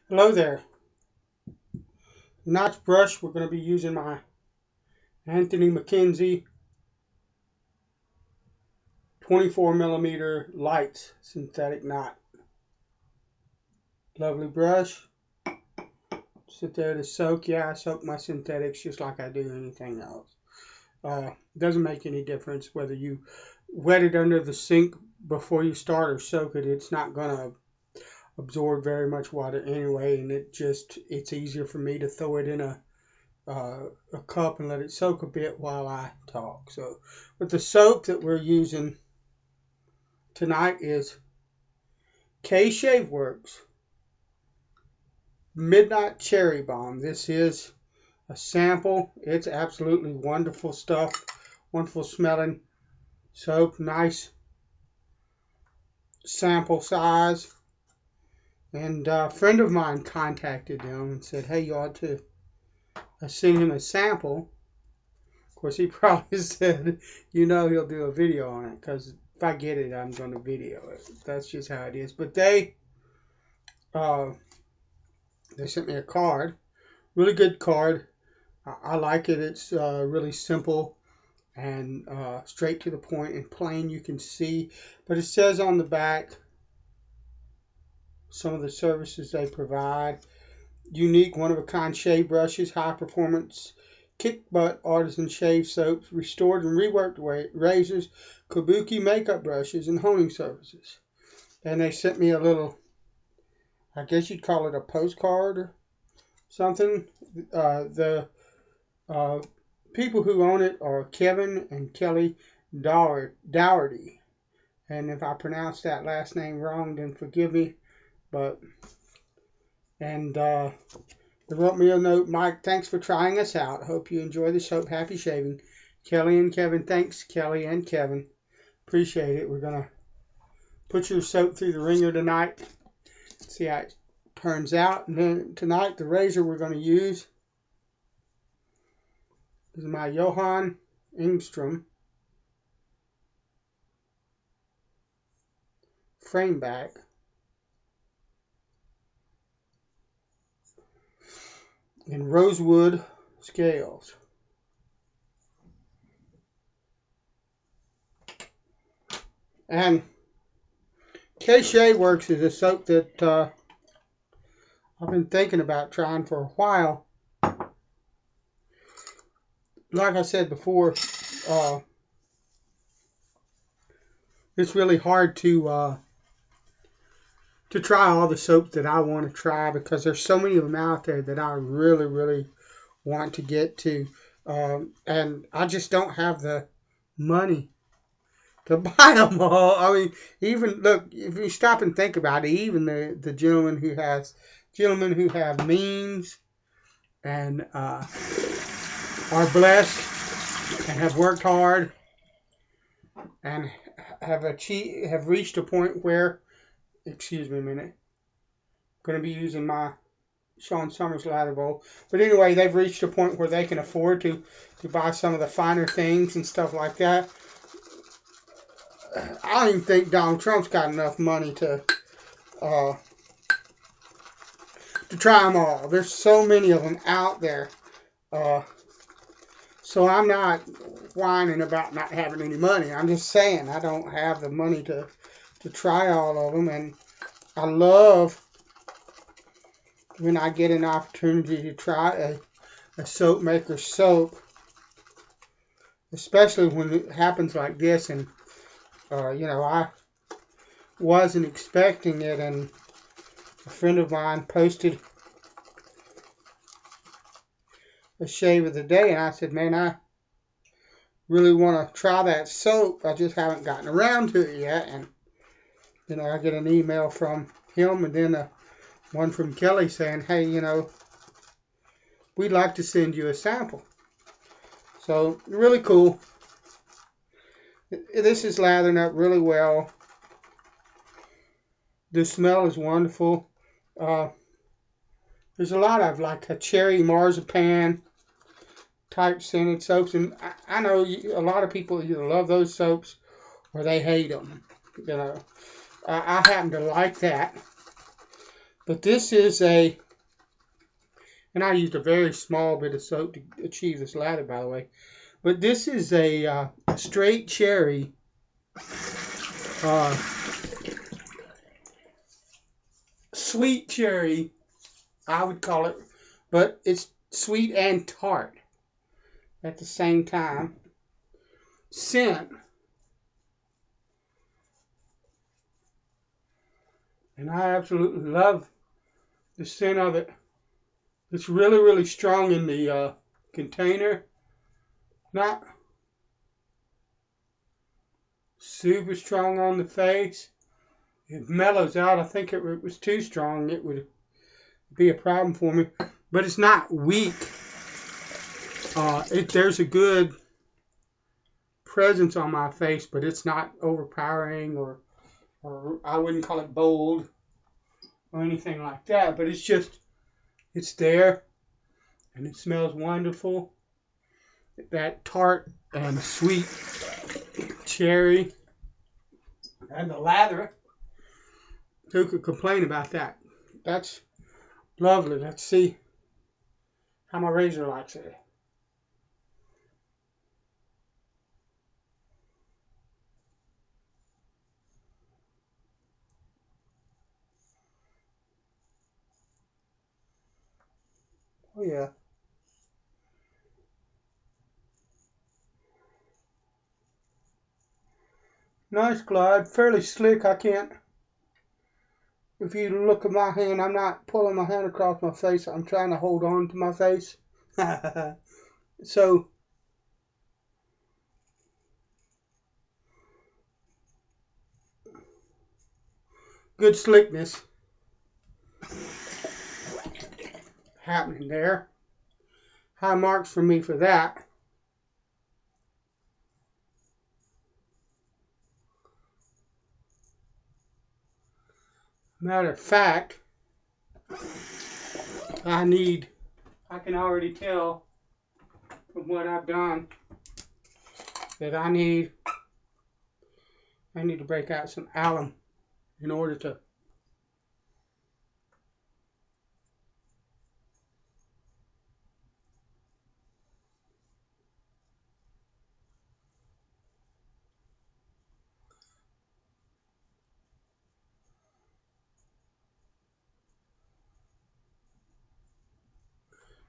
Hello there. Notch brush, we're going to be using my MacKenzie 24mm light synthetic knot. Lovely brush. Sit there to soak. Yeah, I soak my synthetics just like I do anything else. Doesn't make any difference whether you wet it under the sink before you start or soak it. It's not going to absorb very much water anyway, and it's easier for me to throw it in a cup and let it soak a bit while I talk. So, but the soap that we're using tonight is Worx Midnight Cherry Bomb. This is a sample. It's absolutely wonderful stuff. Wonderful smelling soap. Nice sample size. And a friend of mine contacted them and said, hey, you ought to send him a sample. Of course, he probably said, he'll do a video on it, because if I get it, I'm going to video it. That's just how it is. But they sent me a card. Really good card. I like it. It's really simple and straight to the point and plain. You can see. But it says on the back some of the services they provide. Unique, one-of-a-kind shave brushes, high-performance kick butt artisan shave soaps, restored and reworked razors, kabuki makeup brushes, and honing services. And they sent me a little, I guess you'd call it a postcard or something. The people who own it are Kevin and Kelly Dougherty. And if I pronounced that last name wrong, then forgive me. They wrote me a note. Mike, thanks for trying us out. Hope you enjoy the soap. Happy shaving. Kelly and Kevin. Thanks, Kelly and Kevin. Appreciate it. We're going to put your soap through the ringer tonight. See how it turns out. And then tonight, the razor we're going to use is my Engstrom Frameback. In rosewood scales. And Worx is a soap that I've been thinking about trying for a while. Like I said before, it's really hard to try all the soaps that I want to try, because there's so many of them out there that I really, really want to get to. And I just don't have the money to buy them all. I mean, even look, if you stop and think about it, even the gentlemen who have means and are blessed and have worked hard and have reached a point where, excuse me a minute, I'm going to be using my Sean Summers lather bowl. But anyway, they've reached a point where they can afford to buy some of the finer things and stuff like that. I don't even think Donald Trump's got enough money to try them all. There's so many of them out there. So I'm not whining about not having any money. I'm just saying I don't have the money to try all of them. And I love when I get an opportunity to try a soap maker soap, especially when it happens like this. And I wasn't expecting it, and a friend of mine posted a shave of the day, and I said, man, I really want to try that soap. I just haven't gotten around to it yet. And I get an email from him, and then one from Kelly saying, hey, we'd like to send you a sample. So really cool. This is lathering up really well. The smell is wonderful. There's a lot of like a cherry marzipan type scented soaps, and I know a lot of people either love those soaps or they hate them. I happen to like that, But this is a, and I used a very small bit of soap to achieve this lather, by the way. But this is a straight cherry sweet cherry, I would call it, but it's sweet and tart at the same time. Scent. And I absolutely love the scent of it. It's really, really strong in the container. Not super strong on the face. It mellows out. I think if it was too strong, it would be a problem for me. But it's not weak. There's a good presence on my face, but it's not overpowering or I wouldn't call it bold or anything like that. But it's just, it's there and it smells wonderful. That tart and sweet cherry and the lather. Who could complain about that? That's lovely. Let's see how my razor likes it. Oh yeah. Nice glide, fairly slick. I can't, if you look at my hand, I'm not pulling my hand across my face. I'm trying to hold on to my face. So, good slickness happening there. High marks for me for that. Matter of fact, I can already tell from what I've done that I need to break out some alum in order to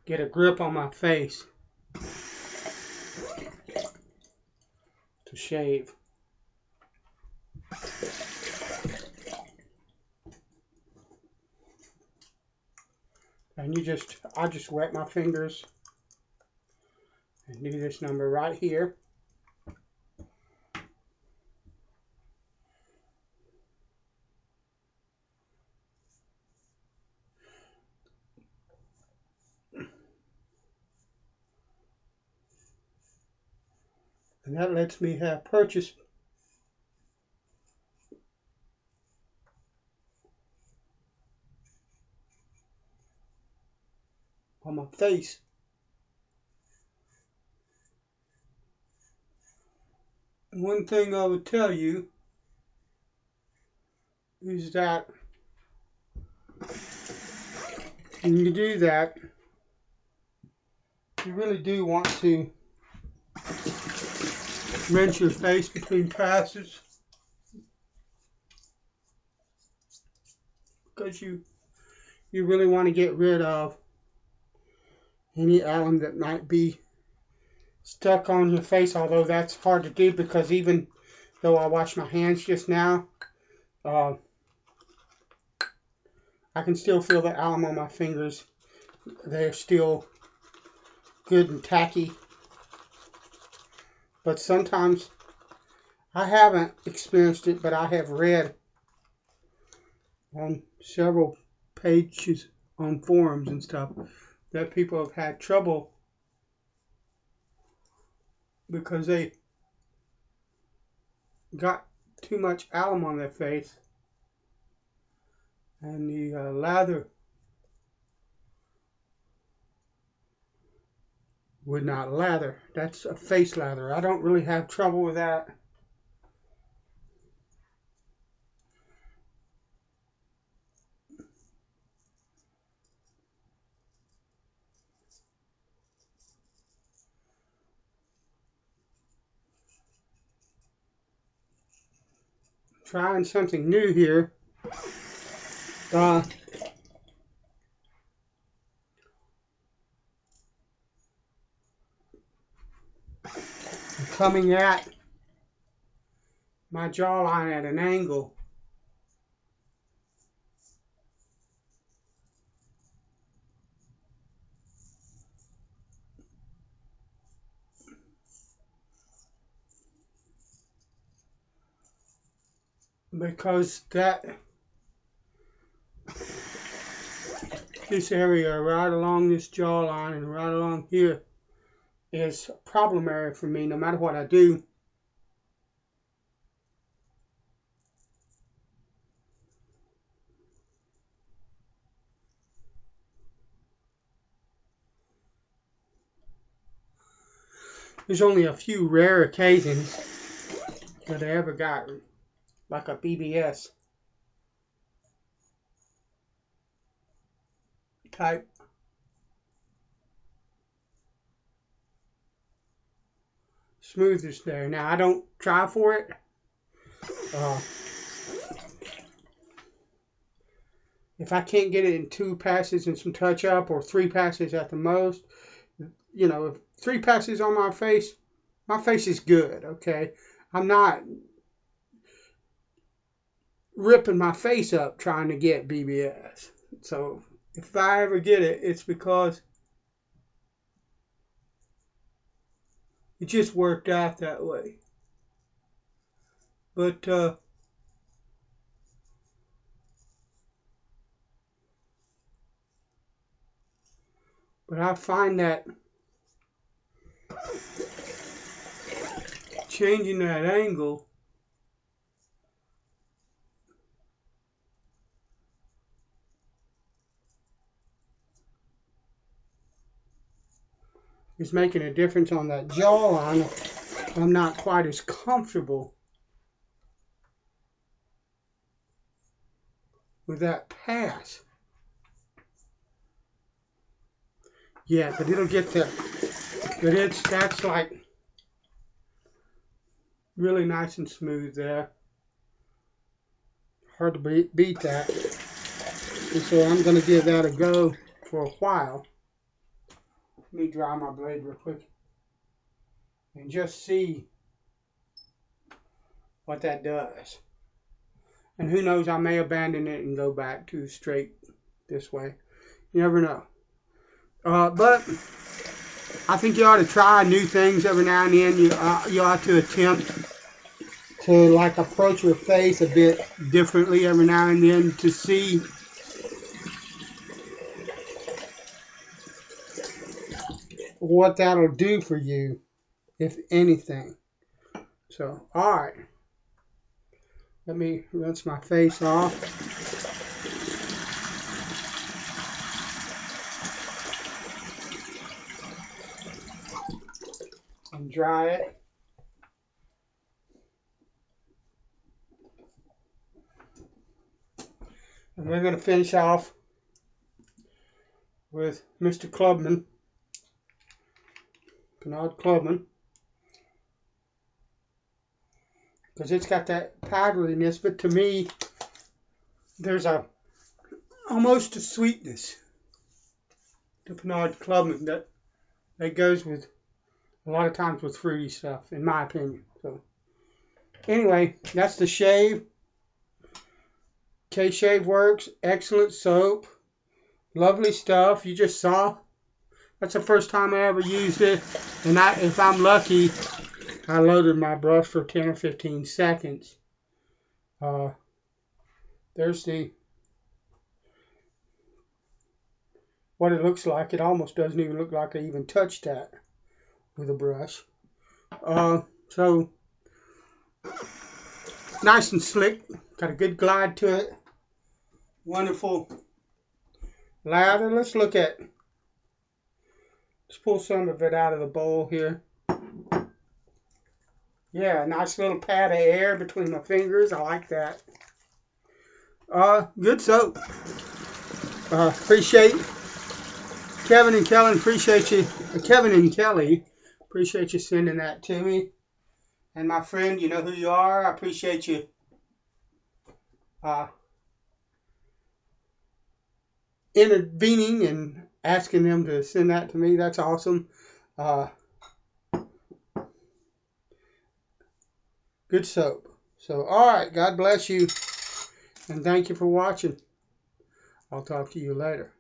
get a grip on my face to shave. And I just wet my fingers and do this number right here. And that lets me have purchase on my face. One thing I would tell you is that when you do that, you really do want to rinse your face between passes, because you really want to get rid of any alum that might be stuck on your face, although that's hard to do because even though I washed my hands just now, I can still feel the alum on my fingers. They're still good and tacky. But sometimes, I haven't experienced it, but I have read on several pages on forums and stuff that people have had trouble because they got too much alum on their face and the lather would not lather. That's a face lather. I don't really have trouble with that. trying something new here. Coming at my jawline at an angle. Because this area right along this jawline and right along here is a problem area for me no matter what I do. There's only a few rare occasions that I ever got like a BBS type smoothest there. Now I don't try for it. If I can't get it in 2 passes and some touch up, or 3 passes at the most, you know, if 3 passes on my face is good, okay? I'm not ripping my face up trying to get BBS. So if I ever get it, it's because it just worked out that way. But I find that changing that angle is making a difference on that jawline. I'm not quite as comfortable with that pass. Yeah, but it'll get there. But that's like really nice and smooth there. Hard to beat that. And so I'm going to give that a go for a while. Let me dry my blade real quick and just see what that does. And who knows, I may abandon it and go back to straight this way. You never know. But I think you ought to try new things every now and then. You ought to attempt to like approach your face a bit differently every now and then to see what that'll do for you, if anything. So, alright. Let me rinse my face off. And dry it. And we're going to finish off with Mr. Clubman. Pinaud Clubman. Because it's got that powderiness, but to me, there's almost a sweetness to Pinaud Clubman that goes with a lot of times with fruity stuff, in my opinion. So anyway, that's the shave. K-Shave Worx, excellent soap, lovely stuff. You just saw. That's the first time I ever used it, and if I'm lucky, I loaded my brush for 10 or 15 seconds. There's what it looks like. It almost doesn't even look like I even touched that with a brush. So nice and slick. Got a good glide to it. Wonderful lather. Let's pull some of it out of the bowl here. Yeah, nice little pad of air between my fingers. I like that. Good soap. Appreciate Kevin and Kelly. Appreciate you. Kevin and Kelly. Appreciate you sending that to me. And my friend, you know who you are. I appreciate you intervening and asking them to send that to me. That's awesome. Good soap. So, all right. God bless you. And thank you for watching. I'll talk to you later.